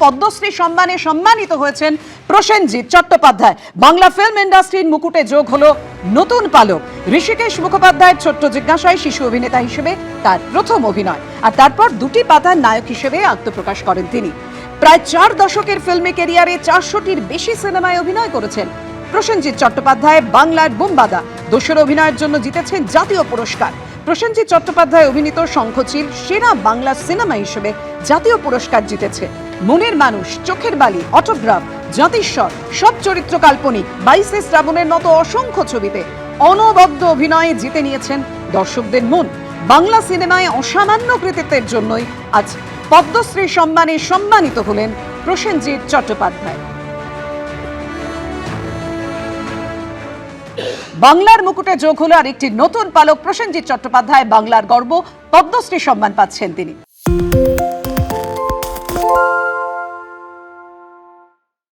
পদ্মশ্রী সম্মানে সম্মানিত হয়েছেন প্রসেনজিৎ চট্টোপাধ্যায়। বাংলা ফিল্ম ইন্ডাস্ট্রির মুকুটে যোগ হলো নতুন পালক। ঋষিকেশ মুখোপাধ্যায়ের ছোট্ট জিজ্ঞাসায় শিশু অভিনেতা হিসেবে তার প্রথম অভিনয়, আর তারপর দুটি পাতার নায়ক হিসেবে আত্মপ্রকাশ করেন তিনি। প্রায় 4 দশকের ফিল্মি ক্যারিয়ারে 400টির বেশি সিনেমায় অভিনয় করেছেন প্রসেনজিৎ চট্টোপাধ্যায়। বাংলার বুমবাদা দোষের অভিনয়ের জন্য জিতেছেন জাতীয় পুরস্কার। প্রসেনজিৎ চট্টোপাধ্যায় অভিনীত শঙ্খচিল সেরা বাংলা সিনেমা হিসেবে জাতীয় পুরস্কার জিতেছে। মনের মানুষ, চোখের বালি, অটোগ্রাফ, জাতিস্বর সব চরিত্র কাল্পনিক। 22 শ্রাবণের মতো অসংখ্য ছবিতে অনবদ্য অভিনয়ে জিতে নিয়েছেন দর্শকদের মন। বাংলা সিনেমায় অসামান্য কৃতিত্বের জন্যই আজ পদ্মশ্রী সম্মানে সম্মানিত হলেন প্রসেনজিৎ চট্টোপাধ্যায়। বাংলার মুকুটে যোগ হলো আর একটি নতুন পালক প্রসেনজিৎ চট্টোপাধ্যায়। বাংলার গর্ব, পদ্মশ্রী সম্মান পাচ্ছেন তিনি।